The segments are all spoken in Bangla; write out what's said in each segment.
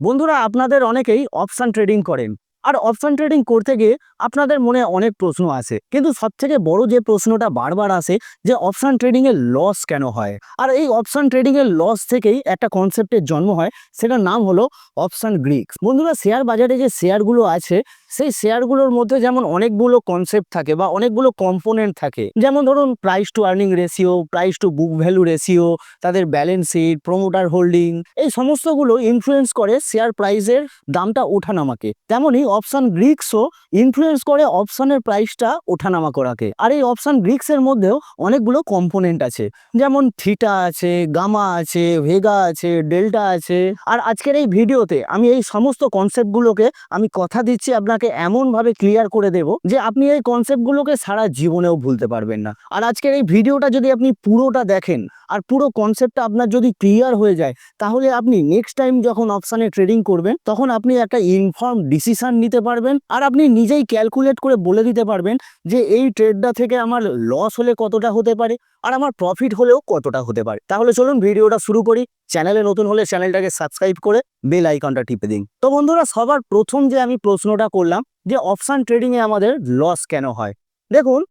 বন্ধুরা, আপনাদের অনেকেই অপশন ট্রেডিং করেন। আর অপশন ট্রেডিং করতে গিয়ে আপনাদের মনে অনেক প্রশ্ন আসে, কিন্তু সবথেকে বড় যে প্রশ্নটা বারবার আসে যে অপশন ট্রেডিং এর লস কেন হয়। আর এই অপশন ট্রেডিং এর লস থেকেই একটা কনসেপ্টের জন্ম হয়, সেটার নাম হলো অপশন গ্রিক্স। বন্ধুরা, শেয়ার বাজারে যে শেয়ারগুলো আছে সেই শেয়ারগুলোর মধ্যে যেমন অনেকগুলো কনসেপ্ট থাকে বা অনেকগুলো কম্পোনেন্ট থাকে, যেমন ধরুন price two earning ratio, price to book value ratio, তাদের ব্যালেন্স শিট, প্রমোটার হোল্ডিং, এই সমস্তগুলো ইনফ্লুয়েন্স করে শেয়ার প্রাইসের দামটা ওঠানামাকে। তেমনি অপশন গ্রিক্সও ইনফ্লুয়েন্স করে অপশনের প্রাইসটা ওঠানামা করাকে। আর এই অপশন গ্রিক্সের মধ্যেও অনেকগুলো কম্পোনেন্ট আছে, যেমন থিটা আছে, গামা আছে, ভেগা আছে, ডেল্টা আছে। আর আজকের এই ভিডিওতে আমি এই সমস্ত কনসেপ্টগুলোকে আমি কথা দিচ্ছি আপনাকে এমনভাবে ক্লিয়ার করে দেব যে আপনি এই কনসেপ্টগুলোকে সারা জীবনেও ভুলতে পারবেন না। আর আজকের এই ভিডিওটা যদি আপনি পুরোটা দেখেন আর পুরো কনসেপ্টটা আপনার যদি ক্লিয়ার হয়ে যায়, তাহলে আপনি নেক্সট টাইম যখন অপশানে ট্রেডিং করবেন তখন আপনি একটা ইনফর্ম ডিসিশন নিতে পারবেন। আর আপনি নিজেই ক্যালকুলেট করে বলে দিতে পারবেন যে এই ট্রেডটা থেকে আমার লস হলে কতটা হতে পারে আর আমার প্রফিট হলেও কতটা হতে পারে। তাহলে চলুন ভিডিওটা শুরু করি। চ্যানেলে নতুন হলে চ্যানেলটাকে সাবস্ক্রাইব করে বেল আইকনটা টিপে দিন। তো বন্ধুরা, সবার প্রথম যে আমি প্রশ্নটা করলাম যে অপশান ট্রেডিংয়ে আমাদের লস কেন হয়। দেখুন,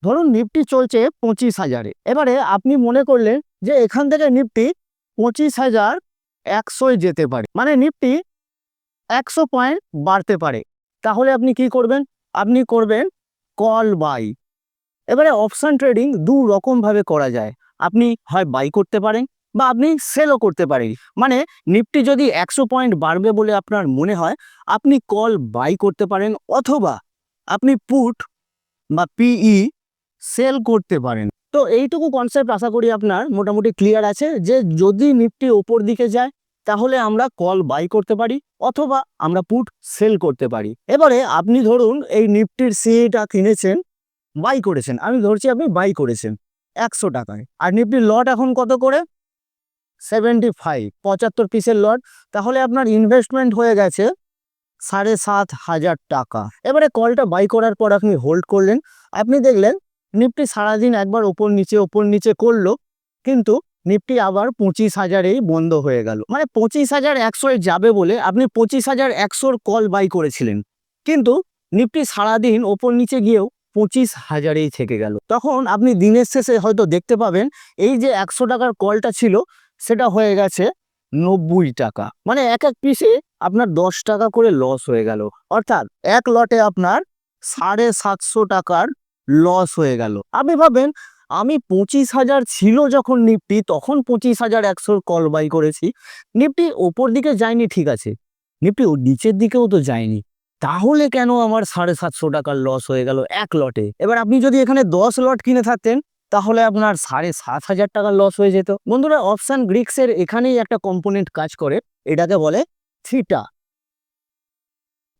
ধরুন নিফটি চলছে 25,000-এ। এবারে আপনি মনে করলেন যে এখান থেকে নিফটি 25,100-এ যেতে পারে, মানে নিফটি 100 পয়েন্ট বাড়তে পারে। তাহলে আপনি কি করবেন? আপনি করবেন কল বাই। এবারে অপশন ট্রেডিং দু রকম ভাবে করা যায়। আপনি হয় বাই করতে পারেন বা আপনি সেলও করতে পারেন। মানে নিফটি যদি 100 পয়েন্ট বাড়বে বলে আপনার মনে হয়, আপনি কল বাই করতে পারেন, অথবা আপনি পুট বা পিই সেল করতে পারেন। তো এইটুকু কনসেপ্ট আশা করি আপনার মোটামুটি ক্লিয়ার আছে যে যদি নিফটি ওপর দিকে যায় তাহলে আমরা কল বাই করতে পারি, অথবা আমরা পুট সেল করতে পারি। এবারে আপনি ধরুন এই নিফটির সিটা কিনেছেন, বাই করেছেন, আমি ধরছি আপনি বাই করেছেন 100 টাকায়, আর নিফটির লট এখন কত করে? 75, 75 পিসের লট। তাহলে আপনার ইনভেস্টমেন্ট হয়ে গেছে 7,500 টাকা। এবারে কলটা বাই করার পর আপনি হোল্ড করলেন, আপনি দেখলেন নিফটি সারাদিন একবার ওপর নিচে করলো, কিন্তু নিফটি আবার 25,000-এই বন্ধ হয়ে গেল। মানে 25,100-এ যাবে বলে আপনি 25,100-র কল বাই করেছিলেন, কিন্তু নিফটি সারাদিন ওপর নিচে গিয়েও 25,000-এই থেকে গেল। তখন আপনি দিনের শেষে হয়তো দেখতে পাবেন এই যে 100 টাকার কলটা ছিল সেটা হয়ে গেছে 90 টাকা। মানে এক এক পিসে আপনার 10 টাকা করে লস হয়ে গেল। অর্থাৎ এক লটে আপনার 750 টাকার লস হয়ে গেল। আপনি ভাবেন, আমি 25,000 ছিল যখন নিফটি, তখন 25,100-র কল বাই করেছি। নিফটি ওপর দিকে যায়নি, ঠিক আছে, নিফটি নিচের দিকেও তো যায়নি, তাহলে কেন আমার 750 টাকার লস হয়ে গেল এক লটে? এবার আপনি যদি এখানে 10 লট কিনে থাকতেন তাহলে আপনার 7,500 টাকার লস হয়ে যেত। বন্ধুরা, অপশন গ্রিক্সের এখানেই একটা কম্পোনেন্ট কাজ করে, এটাকে বলে থিটা।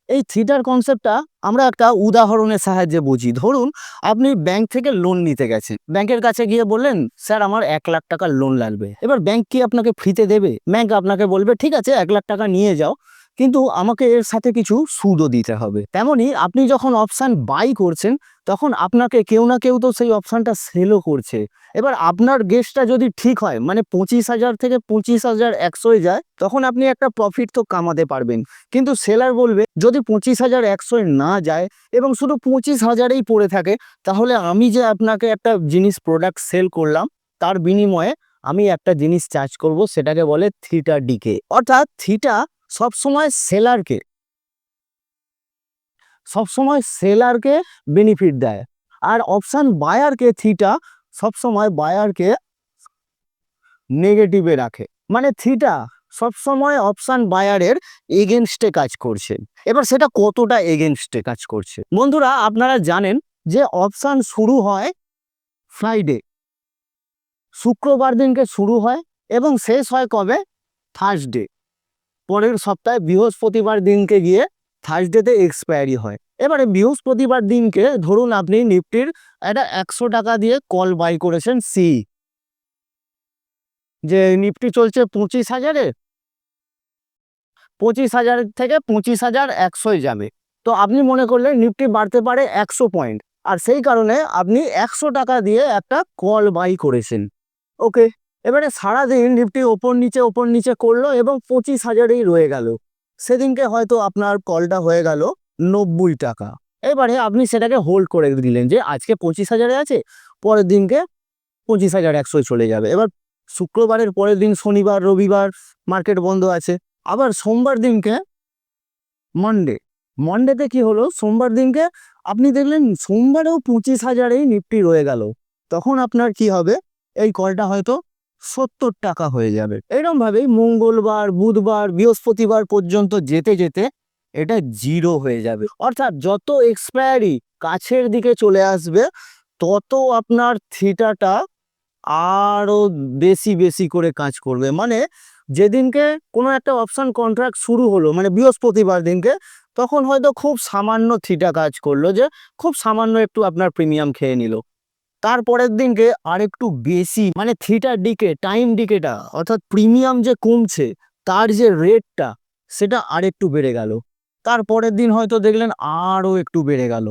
এই থিটার কনসেপ্টটা আমরা একটা উদাহরণের সাহায্যে বুঝি। ধরুন আপনি ব্যাংক থেকে লোন নিতে গেছেন, ব্যাংকের কাছে গিয়ে বললেন স্যার আমার 1,00,000 টাকার লোন লাগবে। এবার ব্যাংক কি আপনাকে ফ্রিতে দেবে? ব্যাংক আপনাকে বলবে ঠিক আছে 1,00,000 টাকা নিয়ে যাও, কিন্তু আমাকে এর সাথে কিছু সুদও দিতে হবে। তেমনি আপনি যখন অপশান বাই করছেন তখন আপনাকে কেউ না কেউ তো সেই অপশানটা সেলও করছে। এবার আপনার গেসটা যদি ঠিক হয়, মানে 25,000 থেকে 25,100-এ যায়, তখন আপনি একটা প্রফিট তো কামাতে পারবেন। কিন্তু সেলার বলবে যদি 25,100-এ না যায় এবং শুধু 25,000-এই পড়ে থাকে, তাহলে আমি যে আপনাকে একটা জিনিস প্রোডাক্ট সেল করলাম তার বিনিময়ে আমি একটা জিনিস চার্জ করব, সেটাকে বলে থিটা ডিকে। অর্থাৎ থিটা সবসময় সেলারকে বেনিফিট দেয়, আর অপশন বায়ারকে থিটা সবসময় বায়ারকে নেগেটিভে রাখে। মানে থিটা সবসময় অপশন বায়ারের এগেনস্টে কাজ করছে। এবার সেটা কতটা এগেনস্টে কাজ করছে? বন্ধুরা, আপনারা জানেন যে অপশন শুরু হয় ফ্রাইডে, শুক্রবার দিনকে শুরু হয় এবং শেষ হয় কবে? থার্সডে, পরের সপ্তাহে বৃহস্পতিবার দিনকে গিয়ে থার্সডেতে এক্সপায়ারি হয়। এবারে বৃহস্পতিবার দিনকে ধরুন আপনি নিফটির একটা 100 টাকা দিয়ে কল বাই করেছেন সি, যে নিফটি চলছে 25,000-এ, 25,000 থেকে 25,100-এ যাবে। তো আপনি মনে করলেন নিফটি বাড়তে পারে 100 পয়েন্ট, আর সেই কারণে আপনি 100 টাকা দিয়ে একটা কল বাই করেছেন। ওকে, এবারে সারাদিন নিফটি ওপর নিচে করলো এবং 25,000-এই রয়ে গেল। সেদিনকে হয়তো আপনার কলটা হয়ে গেল 90 টাকা। এবারে আপনি সেটাকে হোল্ড করে দিলেন যে আজকে 25,000-এ আছে, পরের দিনকে 25,100 চলে যাবে। এবার শুক্রবারের পরের দিন শনিবার রবিবার মার্কেট বন্ধ আছে, আবার সোমবার দিনকে মন্ডেতে কি হলো, সোমবার দিনকে আপনি দেখলেন সোমবারেও 25,000-এই নিফটি রয়ে গেল। তখন আপনার কি হবে, এই কলটা হয়তো 70 টাকা হয়ে যাবে। এরকম ভাবেই মঙ্গলবার বুধবার বৃহস্পতিবার পর্যন্ত যেতে যেতে এটা জিরো হয়ে যাবে। অর্থাৎ যত এক্সপায়ারি কাছের দিকে চলে আসবে তত আপনার থিটাটা আরো বেশি বেশি করে কাজ করবে। মানে যেদিনকে কোনো একটা অপশন কন্ট্রাক্ট শুরু হলো, মানে বৃহস্পতিবার দিনকে, তখন হয়তো খুব সামান্য থিটা কাজ করলো, যে খুব সামান্য একটু আপনার প্রিমিয়াম খেয়ে নিল। তারপরের দিনকে আর একটু বেশি, মানে থিটা ডিকে টাইম ডিকেটা অর্থাৎ প্রিমিয়াম যে কমছে তার যে রেটটা সেটা আর একটু বেড়ে গেল। তারপরের দিন হয়তো দেখলেন আরও একটু বেড়ে গেল,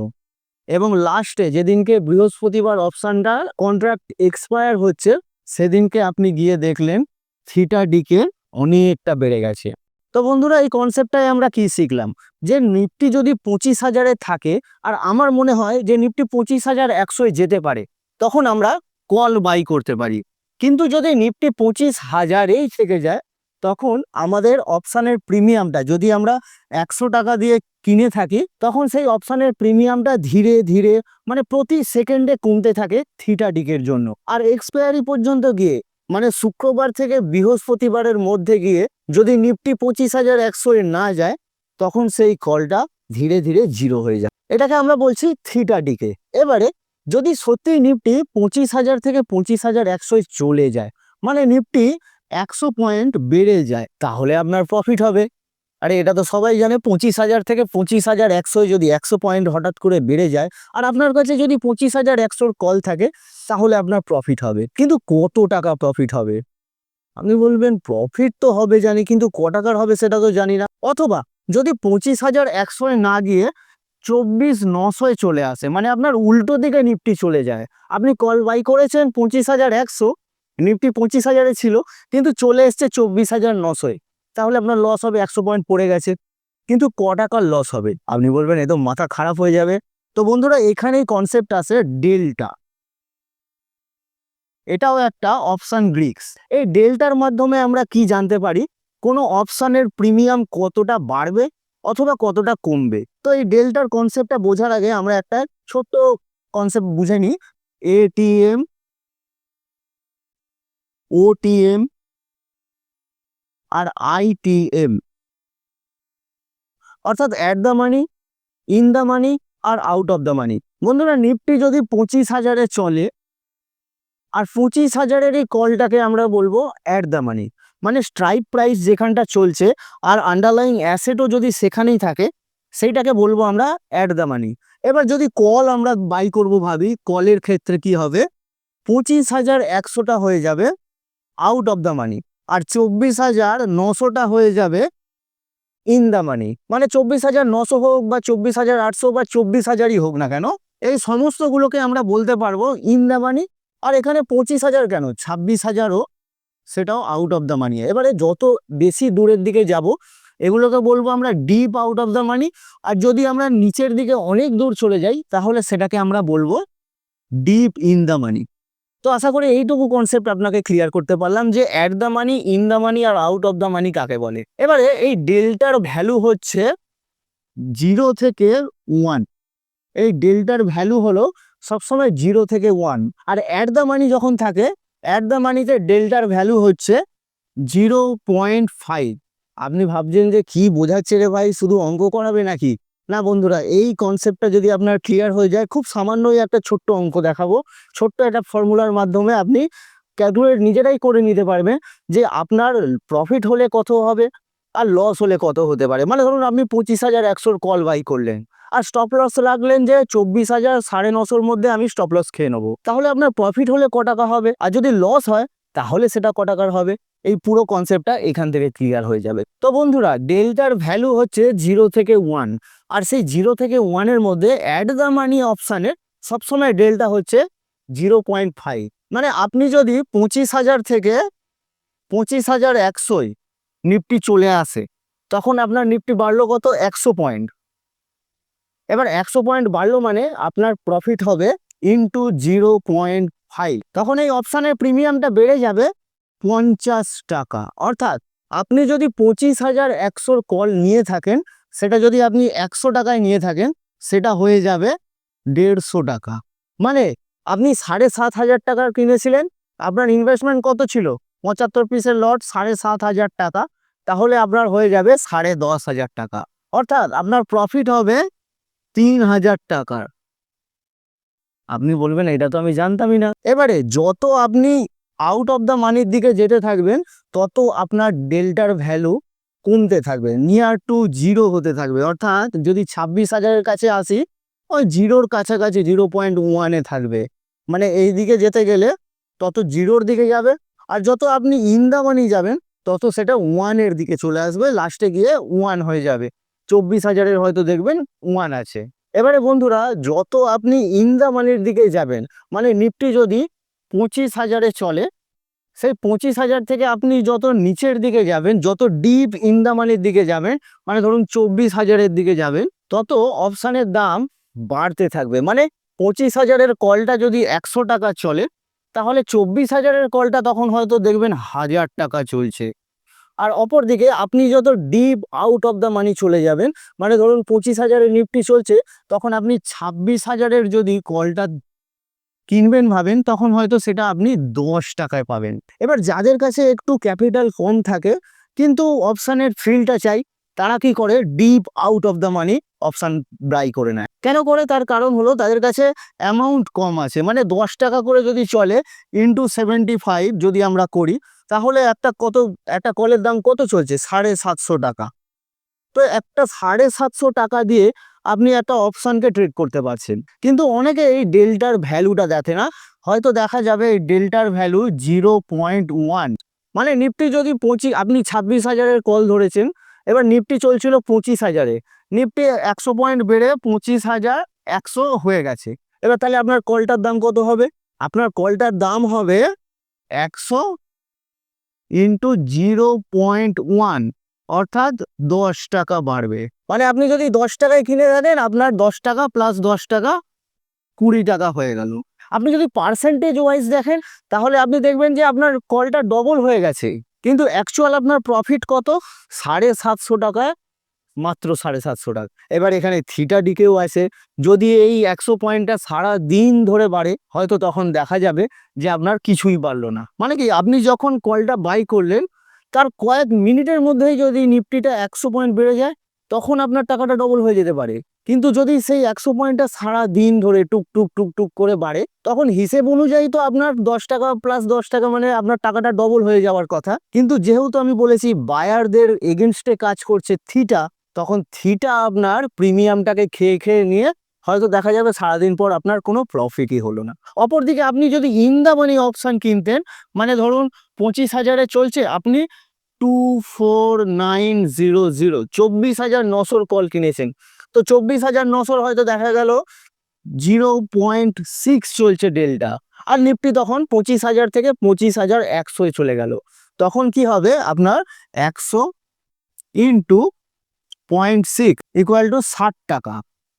এবং লাস্টে যেদিনকে বৃহস্পতিবার অপশানটা কন্ট্রাক্ট এক্সপায়ার হচ্ছে সেদিনকে আপনি গিয়ে দেখলেন থিটা ডিকে অনেকটা বেড়ে গেছে। তো বন্ধুরা, এই কনসেপ্টটাই আমরা কি শিখলাম, যে নিফটি যদি 25,000-এ থাকে, আর আমার মনে হয় যে নিফটি 25,100-এ যেতে পারে, তখন আমরা কল বাই করতে পারি। কিন্তু যদি নিফটি 25,000-এই থেকে যায়, তখন আমাদের অপশানের প্রিমিয়ামটা যদি আমরা 100 টাকা দিয়ে কিনে থাকি, তখন সেই অপশানের প্রিমিয়ামটা ধীরে ধীরে, মানে প্রতি সেকেন্ডে কমতে থাকে থিটা ডিকের জন্য। আর এক্সপায়ারি পর্যন্ত গিয়ে, মানে শুক্রবার থেকে বৃহস্পতিবারের মধ্যে গিয়ে যদি নিফটি 25,100-এ না যায়, তখন সেই কলটা ধীরে ধীরে জিরো হয়ে যায়। এটাকে আমরা বলছি থিটা ডিকে। এবারে যদি সত্যি নিফটি 25,000 থেকে 25,100-এ চলে যায়, মানে নিফটি 100 পয়েন্ট বেড়ে যায়, তাহলে আপনার প্রফিট হবে। আরে এটা তো সবাই জানে, 25,000 থেকে 25,100 যদি 100 পয়েন্ট হঠাৎ করে বেড়ে যায়, আর আপনার কাছে যদি 25,100-র কল থাকে, তাহলে আপনার প্রফিট হবে। কিন্তু কত টাকা প্রফিট হবে? আপনি বলবেন প্রফিট তো হবে জানি, কিন্তু ক টাকার হবে সেটা তো জানি না। অথবা যদি 25,100-এ না গিয়ে 24,900-এ চলে আসে, মানে আপনার উল্টো দিকে নিফটি চলে যায়। আপনি কল বাই করেছেন 25,100, নিফটি 25,000-এ ছিল, কিন্তু চলে এসছে 24,900-এ, তাহলে আপনার লস হবে, 100 পয়েন্ট পড়ে গেছে। কিন্তু ক টাকার লস হবে? আপনি বলবেন এ তো মাথা খারাপ হয়ে যাবে। তো বন্ধুরা, এখানেই কনসেপ্ট আছে ডেল্টা। এটাও একটা অপশন রিস্ক। এই ডেল্টার মাধ্যমে আমরা কি জানতে পারি, কোনো অপশনের প্রিমিয়াম কতটা বাড়বে অথবা কতটা কমবে। তো এই ডেল্টার কনসেপ্টটা বোঝার আগে আমরা একটা ছোট্ট কনসেপ্ট বুঝে নিই। এটিএম, ওটিএম আর আইটিএম, অর্থাৎ at the money, in the money আর আউট অফ দ্য মানি। বন্ধুরা, নিফটি যদি 25,000-এ চলে, আর 25,000-এর এই কলটাকে আমরা বলবো অ্যাট দ্য মানি, মানে স্ট্রাইক প্রাইস যেখানটা চলছে আর আন্ডারলাইং অ্যাসেটও যদি সেখানেই থাকে, সেইটাকে বলবো আমরা অ্যাট দ্য মানি। এবার যদি কল আমরা বাই করব ভাবি, কলের ক্ষেত্রে কি হবে, 25,100-টা হয়ে যাবে আউট অফ দ্য মানি, আর 24,900-টা হয়ে যাবে ইন দ্য মানি। মানে 24,900 হোক বা 24,800 বা 24,000-ই হোক না কেন, এই সমস্তগুলোকে আমরা বলতে পারবো ইন দ্য মানি। আর এখানে 25,000 কেন, 26,000-ও সেটাও আউট অফ দ্য মানি। এবারে যত বেশি দূরের দিকে যাব, এগুলোকে বলবো আমরা deep out of the money. আর যদি আমরা নিচের দিকে অনেক দূর চলে যাই, তাহলে সেটাকে আমরা বলবো ডিপ ইন দ্য মানি। তো আশা করি এইটুকু কনসেপ্ট আপনাকে ক্লিয়ার করতে পারলাম, যে at the money, in the money আর আউট অফ দ্য মানি কাকে বলে। এবারে এই ডেল্টার ভ্যালু হচ্ছে 0 থেকে 1। এই ডেল্টার ভ্যালু হলো সবসময় 0 থেকে 1। আর অ্যাট দ্য মানি যখন থাকে, অ্যাট দ্য মানিতে ডেল্টার ভ্যালু হচ্ছে 0.5। আপনি ভাবছেন যে কি বোঝাচ্ছে রে ভাই, শুধু অঙ্ক করাবে নাকি? না বন্ধুরা, এই কনসেপ্টটা যদি আপনার ক্লিয়ার হয়ে যায়, খুব সামান্যই একটা ছোট্ট অঙ্ক দেখাবো, ছোট্ট একটা ফর্মুলার মাধ্যমে আপনি ক্যালকুলেট নিজেরাই করে নিতে পারবেন যে আপনার প্রফিট হলে কত হবে আর লস হলে কত হতে পারে। মানে ধরুন আপনি 25,100-র কল বাই করলেন, আর স্টপ লস রাখলেন যে 24,950-র মধ্যে আমি স্টপ লস খেয়ে নেবো, তাহলে আপনার প্রফিট হলে ক টাকা হবে, আর যদি লস হয় তাহলে সেটা ক টাকার হবে। এই পুরো কনসেপ্টটা এখান থেকে ক্লিয়ার হয়ে যাবে। তো বন্ধুরা, ডেল্টার ভ্যালু হচ্ছে 0 থেকে 1, আর সেই 0 থেকে 1-এর মধ্যে অ্যাট দ্য মানি অপশানের সবসময় ডেল্টা হচ্ছে 0.5। মানে আপনি যদি 25,000 থেকে 25,100 নিফটি চলে আসে, তখন আপনার নিফটি বাড়লো কত, 100 পয়েন্ট। এবার 100 পয়েন্ট বাড়লো মানে আপনার প্রফিট হবে ইন্টু 0.5, তখন এই অপশানের প্রিমিয়ামটা বেড়ে যাবে 50 টাকা। অর্থাৎ আপনি যদি 25,100 কল নিয়ে থাকেন, সেটা যদি আপনি 100 টাকায় নিয়ে থাকেন, সেটা হয়ে যাবে 150 টাকা। মানে আপনি 7,500 টাকার কিনেছিলেন, আপনার ইনভেস্টমেন্ট কত ছিল, 75 পিসের লট, 7,500 টাকা, তাহলে আপনার হয়ে যাবে 10,500 টাকা। অর্থাৎ আপনার প্রফিট হবে 3,000 টাকার। আপনি বলবেন এটা তো আমি জানতামই না। এবারে যত আপনি আউট অফ দ্য মানির দিকে যেতে থাকবেন, তত আপনার ডেল্টার ভ্যালু কমতে থাকবে, নিয়ার টু জিরো হতে থাকবে। অর্থাৎ যদি 26,000-এর কাছে আসি, ওই জিরোর কাছাকাছি 0.1-এ থাকবে। মানে এই দিকে যেতে গেলে তত জিরোর দিকে যাবে, আর যত আপনি ইন দ্য মানি যাবেন, তত সেটা 1-এর দিকে চলে আসবে, লাস্টে গিয়ে 1 হয়ে যাবে। 24,000-এর হয়তো দেখবেন 1 আছে। এবারে বন্ধুরা, যত আপনি ইন দ্য মানির দিকে যাবেন, মানে নিফটি যদি 25,000-এ চলে, সেই 25,000 থেকে আপনি যত নিচের দিকে যাবেন, যত ডিপ ইন দ্য মানির দিকে যাবেন, মানে ধরুন 24,000-এর দিকে যাবেন, তত অপশানের দাম বাড়তে থাকবে। মানে 25,000-এর কলটা যদি 100 টাকা চলে, তাহলে 24,000-এর কলটা তখন হয়তো দেখবেন 1,000 টাকা চলছে। আর অপর দিকে আপনি যত ডিপ আউট অফ দ্য মানি চলে যাবেন, মানে ধরুন 25,000-এর নিফটি চলছে, তখন আপনি 26,000-এর যদি কলটা কিনবেন ভাবেন, তখন হয়তো সেটা আপনি 10 টাকায় পাবেন। এবার যাদের কাছে একটু ক্যাপিটাল কম থাকে কিন্তু অপশানের ফিলটা চাই, তারা কি করে, deep out of the money option buy করে নেয়। কেন করে, তার কারণ হলো তাদের কাছে অ্যামাউন্ট কম আছে। মানে 10 টাকা করে যদি চলে, ইন্টু 75 যদি আমরা করি, তাহলে একটা কলের দাম কত চলছে, 750 টাকা। তো একটা 750 টাকা দিয়ে আপনি একটা অপশনকে ট্রেড করতে পারছেন। কিন্তু অনেকে এই ডেল্টার ভ্যালুটা দেখে না। হয়তো দেখা যাবে এই ডেল্টার ভ্যালু 0.1। মানে নিফটি যদি আপনি 26,000-এর কল ধরেছেন, এবার নিফটি চলছিল 25,000-এ, নিফটি 100 পয়েন্ট বেড়ে 25,100 হয়ে গেছে। এবার তাহলে আপনার কলটার দাম কত হবে, আপনার কলটার দাম হবে 100 ইন্টু 0.1, অর্থাৎ 10 টাকা বাড়বে। মানে আপনি যদি 10 টাকায় কিনে রাখেন, আপনার 10 টাকা প্লাস 10 টাকা 20 টাকা হয়ে গেল। আপনি যদি পার্সেন্টেজ ওয়াইজ দেখেন, তাহলে আপনি দেখবেন যে আপনার কলটা ডবল হয়ে গেছে, কিন্তু অ্যাকচুয়াল আপনার প্রফিট কত, 750 টাকায়, মাত্র 750 টাকা। এবার এখানে থিটা ডিকেও আছে, যদি এই 100 পয়েন্টটা সারা দিন ধরে বাড়ে, হয়তো তখন দেখা যাবে যে আপনার কিছুই বাড়লো না। মানে কি, আপনি যখন কলটা বাই করলেন, তার কয়েক মিনিটের মধ্যেই যদি নিফটিটা 100 পয়েন্ট বেড়ে যায়, তখন আপনার টাকাটা ডবল হয়ে যেতে পারে। কিন্তু যদি সেই 100 পয়েন্টটা সারা দিন ধরে টুক টুক টুক টুক করে বাড়ে, তখন হিসেব অনুযায়ী তো আপনার 10 টাকা প্লাস 10 টাকা, মানে আপনার টাকাটা ডবল হয়ে যাওয়ার কথা। কিন্তু যেহেতু আমি বলেছি বায়ারদের এগেনস্টে কাজ করছে থিটা, তখন থিটা আপনার প্রিমিয়ামটাকে খেয়ে খেয়ে নিয়ে হয়তো দেখা যাবে সারাদিন পর আপনার কোনো প্রফিটই হলো না। অপরদিকে আপনি যদি ইন দ্য মানি অপশন কিনতেন, মানে ধরুন 25,000-এ চলছে, আপনি 24,900, 24,900 কল কিনেছেন, তো 24,900 হয়তো দেখা গেল 0.6 চলছে ডেল্টা, আর নিফটি তখন 25,000 থেকে 25,100-এ চলে গেল। তখন কি হবে, আপনার 100 ইন্টু 0.6 ইকুয়াল টু 60 টাকা।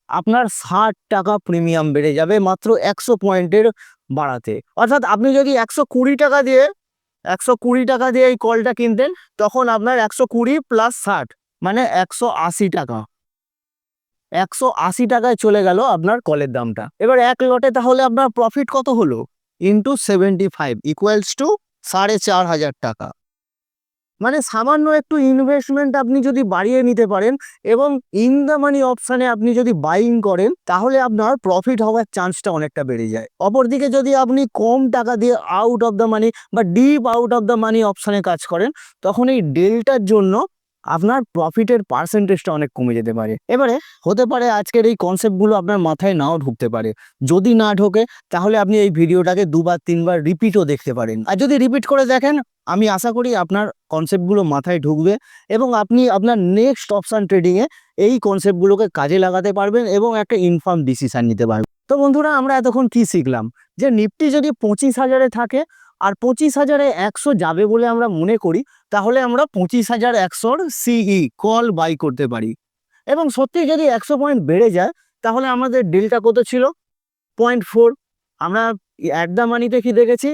আপনার 60 টাকা প্রিমিয়াম বেড়ে যাবে মাত্র 100 পয়েন্টের বাড়াতে। অর্থাৎ আপনি যদি 120 টাকা দিয়ে এই কলটা কিনতেন, তখন আপনার 120 প্লাস 60 মানে 180 টাকা। 180 টাকায় চলে গেল আপনার কলের দামটা। এবার এক লটে তাহলে আপনার প্রফিট কত হলো, ইন্টু 75 ইকুয়ালস টু 4,500 টাকা। মানে সামান্য একটু ইনভেস্টমেন্ট আপনি যদি বাড়িয়ে নিতে পারেন এবং ইন দ্য মানি অপশানে আপনি যদি বাইং করেন, তাহলে আপনার প্রফিট হওয়ার চান্সটা অনেকটা বেড়ে যায়। অপরদিকে যদি আপনি কম টাকা দিয়ে আউট অফ দ্য মানি বা ডিপ আউট অফ দ্য মানি অপশানে কাজ করেন, তখন এই ডেল্টার জন্য আপনার প্রফিটের পার্সেন্টেজটা অনেক কমে যেতে পারে। এবারে হতে পারে আজকের এই কনসেপ্টগুলো আপনার মাথায় নাও ঢুকতে পারে। যদি না ঢোকে, তাহলে আপনি এই ভিডিওটাকে 2-3 বার রিপিটও দেখতে পারেন। আর যদি রিপিট করে দেখেন, আমি আশা করি আপনার কনসেপ্টগুলো মাথায় ঢুকবে এবং আপনি আপনার নেক্সট অপশান ট্রেডিংয়ে এই কনসেপ্টগুলোকে কাজে লাগাতে পারবেন এবং একটা ইনফর্ম ডিসিশন নিতে পারবেন। তো বন্ধুরা, আমরা এতক্ষণ কি শিখলাম, যে নিফটি যদি 25,000-এ থাকে, আর 25,100 যাবে বলে আমরা মনে করি, তাহলে আমরা 25,100 সিই কল বাই করতে পারি। এবং সত্যি যদি 100 পয়েন্ট বেড়ে যায়, তাহলে আমাদের ডিলটা কত ছিল? 0.4। আমরা অ্যাট দ্য মানিতে কি দেখেছি?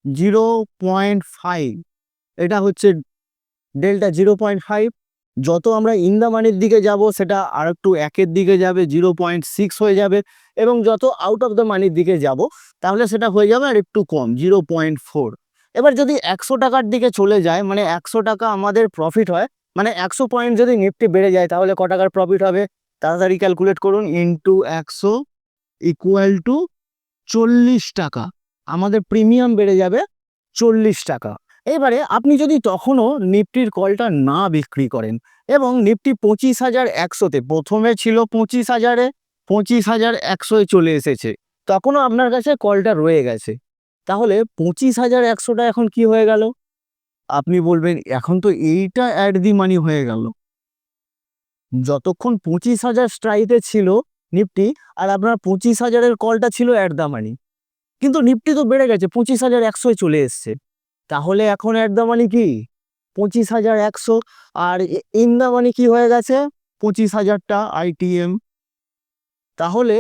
0.5। এটা হচ্ছে ডেল্টা 0.5। যত আমরা ইন দ্য মানির দিকে যাব, সেটা আর একটু একের দিকে যাবে, 0.6 হয়ে যাবে। এবং যত আউট অফ দ্য মানির দিকে যাব, তাহলে সেটা হয়ে যাবে আর একটু কম, 0.4। এবার যদি 100 টাকার দিকে চলে যায়, মানে 100 টাকা আমাদের প্রফিট হয়, মানে 100 পয়েন্ট যদি নিফটি বেড়ে যায়, তাহলে ক টাকার প্রফিট হবে? তাড়াতাড়ি ক্যালকুলেট করুন। ইন্টু 100 ইকুয়াল টু 40 টাকা। আমাদের প্রিমিয়াম বেড়ে যাবে 40 টাকা। এবারে আপনি যদি তখনও নিফটির কলটা না বিক্রি করেন এবং নিফটি 25,100-তে, প্রথমে ছিল 25,000-এ, 25,100-এ চলে এসেছে, তখনও আপনার কাছে কলটা রয়ে গেছে, তাহলে 25,100টা এখন কি হয়ে গেল? আপনি বলবেন এখন তো এইটা অ্যাট দি মানি হয়ে গেল। যতক্ষণ 25,000 স্ট্রাইকে ছিল নিফটি, আর আপনার 25,000-এর কলটা ছিল অ্যাট দ্য মানি, কিন্তু নিফটি তো বেড়ে গেছে, 25,100-এ চলে এসছে, তাহলে এখন অ্যাট দ্য মানি কি? 25,100। আর ইন দ্য মানি কি হয়ে গেছে? 25,000টা আইটিএম। তাহলে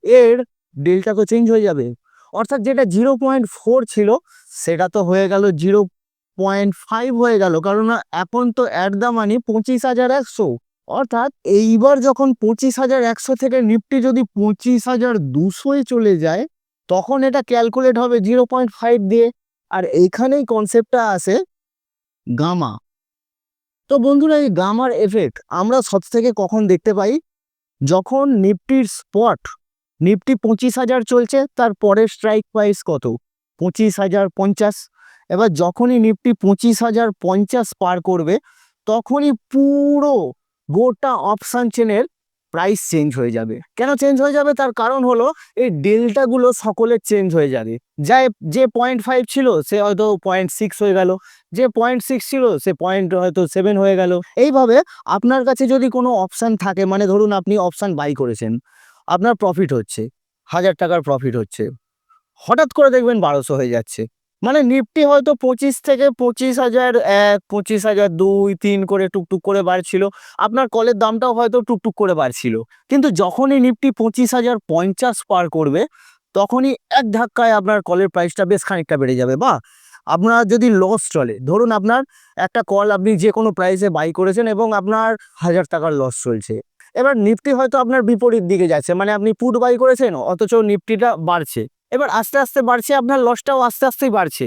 এর ডেল্টা তো চেঞ্জ হয়ে যাবে, অর্থাৎ যেটা 0.4 ছিল, সেটা তো হয়ে গেল 0.5 হয়ে গেল, কারণ এখন তো অ্যাট দ্য মানি 25,100। অর্থাৎ এইবার যখন 25,100 থেকে নিফটি যদি 25,200-এ চলে যায়, তখন এটা ক্যালকুলেট হবে 0.5 দিয়ে। আর এইখানেই কনসেপ্টটা আসে গামা। তো বন্ধুরা, এই গামার এফেক্ট আমরা সব থেকে কখন দেখতে পাই? যখন নিফটির স্পট, নিফটি 25,000 চলছে, তার পরের স্ট্রাইক প্রাইস কত? 25,050। এবার যখনই নিফটি 25,050 পার করবে, তখনই পুরো গোটা অপশান চেনের প্রাইস চেঞ্জ হয়ে যাবে। কেন চেঞ্জ হয়ে যাবে? তার কারণ হলো এই ডেল্টাগুলো সকলের চেঞ্জ হয়ে যাবে। যে 0.5 ছিল, সে হয়তো 0.6 হয়ে গেল, যে 0.6 ছিল, সে হয়তো 7 হয়ে গেল। এইভাবে আপনার কাছে যদি কোনো অপশান থাকে, মানে ধরুন আপনি অপশান বাই করেছেন, আপনার প্রফিট হচ্ছে 1,000 টাকার প্রফিট হচ্ছে, হঠাৎ করে দেখবেন 1200 হয়ে যাচ্ছে, মানে নিফটি হয়তো 25 থেকে 25,001, 25,002, 3 করে টুকটুক করে বাড়ছিল, আপনার কলের দামটাও হয়তো টুকটুক করে বাড়ছিল। কিন্তু যখনই নিফটি 25,050 পার করবে, তখনই এক ধাক্কায় আপনার কলের প্রাইসটা বেশ খানিকটা বেড়ে যাবে। বা আপনার যদি লস চলে, ধরুন আপনার একটা কল আপনি যে কোনো প্রাইসে বাই করেছেন এবং আপনার 1,000 টাকার লস চলছে, এবার নিফটি হয়তো আপনার বিপরীত দিকে যাচ্ছে, মানে আপনি পুট বাই করেছেন, অথচ নিফটিটা বাড়ছে, এবার আস্তে আস্তে বাড়ছে, আপনার লসটাও আস্তে আস্তেই বাড়ছে।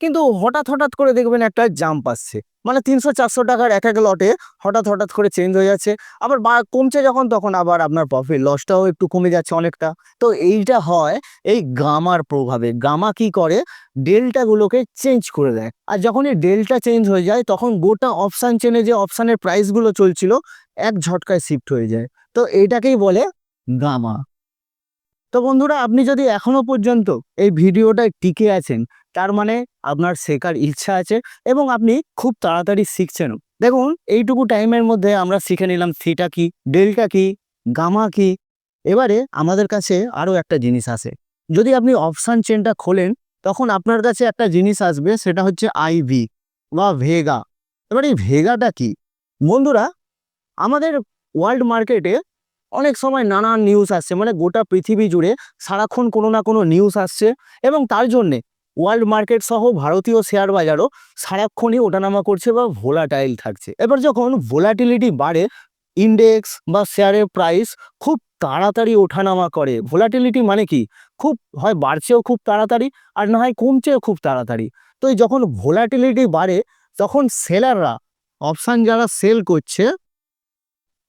কিন্তু হঠাৎ হঠাৎ করে দেখবেন একটা জাম্প আসছে, মানে 300-400 টাকার এক এক লটে হঠাৎ হঠাৎ করে চেঞ্জ হয়ে যাচ্ছে, আবার কমছে যখন, তখন আবার আপনার প্রফিট লসটাও একটু কমে যাচ্ছে অনেকটা। তো এইটা হয় এই গামার প্রভাবে। গামা কি করে? ডেল্টাগুলোকে চেঞ্জ করে দেয়, আর যখন এই ডেল্টা চেঞ্জ হয়ে যায়, তখন গোটা অপশান চেনে যে অপশানের প্রাইসগুলো চলছিল, এক ঝটকায় শিফট হয়ে যায়। তো এইটাকেই বলে গামা। তো বন্ধুরা, আপনি যদি এখনো পর্যন্ত এই ভিডিওটায় টিকে আছেন, তার মানে আপনার শেখার ইচ্ছা আছে এবং আপনি খুব তাড়াতাড়ি শিখছেনও। দেখুন, এইটুকু টাইমের মধ্যে আমরা শিখে নিলাম থিটা কি, ডেল্টা কি, গামা কি। এবারে আমাদের কাছে আরও একটা জিনিস আছে। যদি আপনি অপশান চেনটা খোলেন, তখন আপনার কাছে একটা জিনিস আসবে, সেটা হচ্ছে আইভি বা ভেগা। এবার এই ভেগাটা কি? বন্ধুরা, আমাদের ওয়ার্ল্ড মার্কেটে অনেক সময় নানান নিউজ আসছে, মানে গোটা পৃথিবী জুড়ে সারাক্ষণ কোনো না কোনো নিউজ আসছে, এবং তার জন্যে ওয়ার্ল্ড মার্কেট সহ ভারতীয় শেয়ার বাজারও সারাক্ষণই ওঠানামা করছে বা ভোলাটাইল থাকছে। এবার যখন ভোলাটিলিটি বাড়ে, ইন্ডেক্স বা শেয়ারের প্রাইস খুব তাড়াতাড়ি ওঠানামা করে। ভোলাটিলিটি মানে কি? খুব হয় বাড়ছেও খুব তাড়াতাড়ি, আর না হয় কমছেও খুব তাড়াতাড়ি। তো এই যখন ভোলাটিলিটি বাড়ে, তখন সেলাররা, অপশান যারা সেল করছে,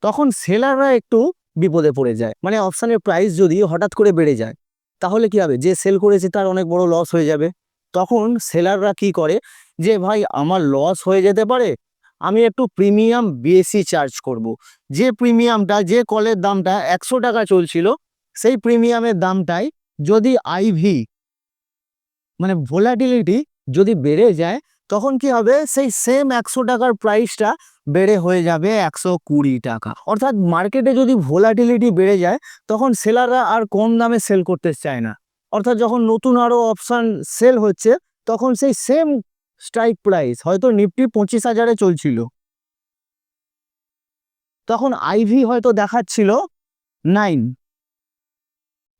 তখন সেলাররা একটু বিপদে পড়ে যায়। মানে অপশানের প্রাইস যদি হঠাৎ করে বেড়ে যায়, তাহলে কি হবে? যে সেল করেছে তার অনেক বড় লস হয়ে যাবে। তখন সেলাররা কি করে, যে ভাই আমার লস হয়ে যেতে পারে, আমি একটু প্রিমিয়াম বেশি চার্জ করব। যে প্রিমিয়ামটা, যে কলের দামটা 100 টাকা চলছিল, সেই প্রিমিয়ামের দামটাই যদি আইভি মানে ভোলাটিলিটি যদি বেড়ে যায়, তখন কি হবে? সেই সেম 100 টাকার প্রাইসটা বেড়ে হয়ে যাবে 120 টাকা। অর্থাৎ মার্কেটে যদি ভোলাটিলিটি বেড়ে যায়, তখন সেলাররা আর কম দামে সেল করতে চায় না। অর্থাৎ যখন নতুন আরও অপশান সেল হচ্ছে, তখন সেই সেম স্ট্রাইক প্রাইস হয়তো নিফটি 25,000-এ চলছিল, তখন আইভি হয়তো দেখাচ্ছিল 9,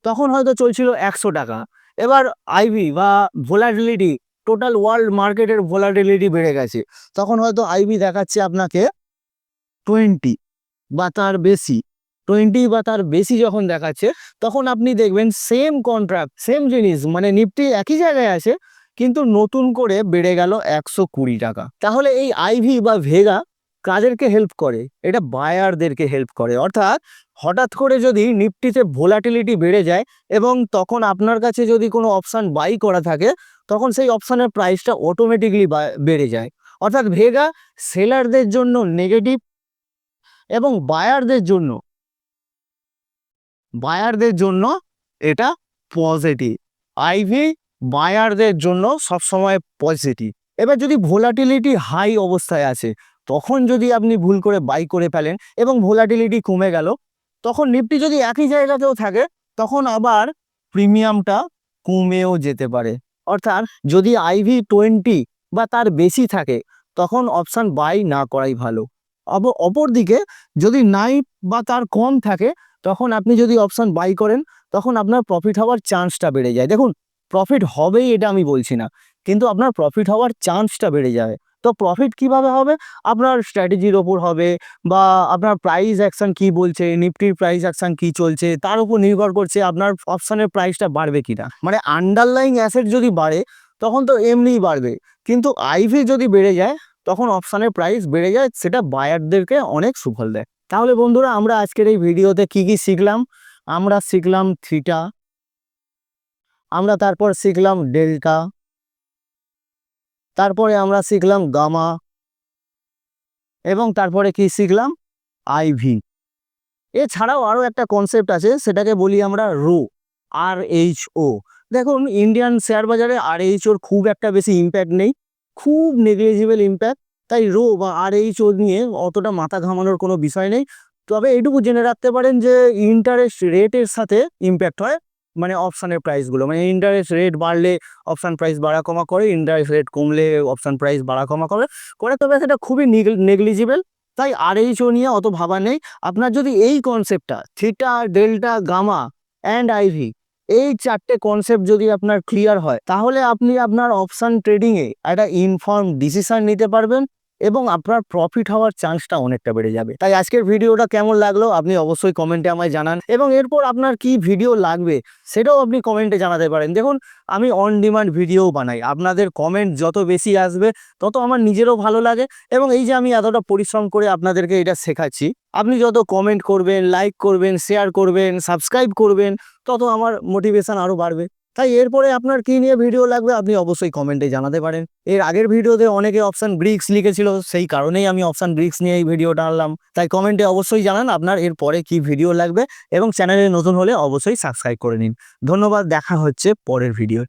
তখন হয়তো চলছিল 100 টাকা। এবার আইভি বা ভোলাটিলিটি, টোটাল ওয়ার্ল্ড মার্কেটের ভোলাটিলিটি বেড়ে গেছে, তখন হয়তো আইভি দেখাচ্ছে আপনাকে 20 বা তার বেশি, 20 বা তার বেশি যখন দেখাচ্ছে, তখন আপনি দেখবেন সেম কন্ট্রাক্ট, সেম জিনিস, মানে নিফটি একই জায়গায় আছে কিন্তু নতুন করে বেড়ে গেল 120 টাকা। তাহলে এই আইভি বা ভেগা কাদেরকে হেল্প করে? এটা বায়ারদেরকে হেল্প করে। অর্থাৎ হঠাৎ করে যদি নিফটিতে ভোলাটিলিটি বেড়ে যায় এবং তখন আপনার কাছে যদি কোনো অপশান বাই করা থাকে, তখন সেই অপশানের প্রাইসটা অটোমেটিকলি বেড়ে যায়। অর্থাৎ ভেগা সেলারদের জন্য নেগেটিভ এবং বায়ারদের জন্য এটা পজিটিভ। আইভি বায়ারদের জন্য সবসময় পজিটিভ। এবার যদি ভোলাটিলিটি হাই অবস্থায় আছে, তখন যদি আপনি ভুল করে বাই করে ফেলেন এবং ভোলাটিলিটি কমে গেল, তখন নিফটি যদি একই জায়গাতেও থাকে, তখন আবার প্রিমিয়ামটা কমেও যেতে পারে। অর্থাৎ যদি আইভি 20 বা তার বেশি থাকে, তখন অপশান বাই না করাই ভালো। অপরদিকে যদি 9 বা তার কম থাকে, তখন আপনি যদি অপশান বাই করেন, তখন আপনার প্রফিট হওয়ার চান্সটা বেড়ে যায়। দেখুন, প্রফিট হবেই এটা আমি বলছি না, কিন্তু আপনার প্রফিট হওয়ার চান্সটা বেড়ে যাবে। তো প্রফিট কিভাবে হবে? আপনার স্ট্র্যাটেজির ওপর হবে, বা আপনার প্রাইস অ্যাকশন কি বলছে, নিফটির প্রাইস অ্যাকশন কি চলছে, তার উপর নির্ভর করছে আপনার অপশানের প্রাইসটা বাড়বে কিনা। মানে আন্ডারলাইং অ্যাসেট যদি বাড়ে, তখন তো এমনিই বাড়বে, কিন্তু আইভি যদি বেড়ে যায়, তখন অপশানের প্রাইস বেড়ে যায়, সেটা বায়ারদেরকে অনেক সুফল দেয়। তাহলে বন্ধুরা, আমরা আজকের এই ভিডিওতে কি কি শিখলাম? আমরা শিখলাম থিটা, আমরা তারপর শিখলাম ডেল্টা, তারপরে আমরা শিখলাম গামা, এবং তারপরে কি শিখলাম? আইভি। এছাড়াও আরও একটা কনসেপ্ট আছে, সেটাকে বলি আমরা RHO। দেখুন, ইন্ডিয়ান শেয়ার বাজারে RHOর খুব একটা বেশি ইম্প্যাক্ট নেই, খুব নেগলিজিবল ইম্প্যাক্ট। তাই বা RHO নিয়ে অতটা মাথা ঘামানোর কোনো বিষয় নেই। তবে এইটুকু জেনে রাখতে পারেন যে ইন্টারেস্ট রেটের সাথে ইম্প্যাক্ট হয়, মানে অপশানের প্রাইসগুলো, মানে ইন্টারেস্ট রেট বাড়লে অপশান প্রাইস বাড়া কমা করে, ইন্টারেস্ট রেট কমলে অপশান প্রাইস বাড়া কমা করে। তবে সেটা খুবই নেগলিজিবল, তাই RHO নিয়ে অত ভাবা নেই। আপনার যদি এই কনসেপ্টটা, theta, delta, gamma and IV, এই 4টে কনসেপ্ট যদি আপনার ক্লিয়ার হয়, তাহলে আপনি আপনার অপশান ট্রেডিংয়ে একটা ইনফর্ম ডিসিশন নিতে পারবেন এবং আপনার প্রফিট হওয়ার চান্সটা অনেকটা বেড়ে যাবে। তাই আজকের ভিডিওটা কেমন লাগলো আপনি অবশ্যই কমেন্টে আমায় জানান, এবং এরপর আপনার কি ভিডিও লাগবে সেটাও আপনি কমেন্টে জানাতে পারেন। দেখুন, আমি অন ডিমান্ড ভিডিও বানাই, আপনাদের কমেন্ট যত বেশি আসবে তত আমার নিজেরও ভালো লাগে, এবং এই যে আমি এতটা পরিশ্রম করে আপনাদেরকে এটা শেখাচ্ছি, আপনি যত কমেন্ট করবেন, লাইক করবেন, শেয়ার করবেন, সাবস্ক্রাইব করবেন, তত আমার মোটিভেশন আরও বাড়বে। তাই এরপরে আপনার কি নিয়ে ভিডিও লাগবে আপনি অবশ্যই কমেন্টে জানাতে পারেন। এর আগের ভিডিওতে অনেকে অপশান ব্রিক্স লিখেছিল, সেই কারণেই আমি অপশান ব্রিক্স নিয়ে এই ভিডিওটা আনলাম। তাই কমেন্টে অবশ্যই জানান আপনার এরপরে কি ভিডিও লাগবে, এবং চ্যানেলে নতুন হলে অবশ্যই সাবস্ক্রাইব করে নিন। ধন্যবাদ, দেখা হচ্ছে পরের ভিডিও।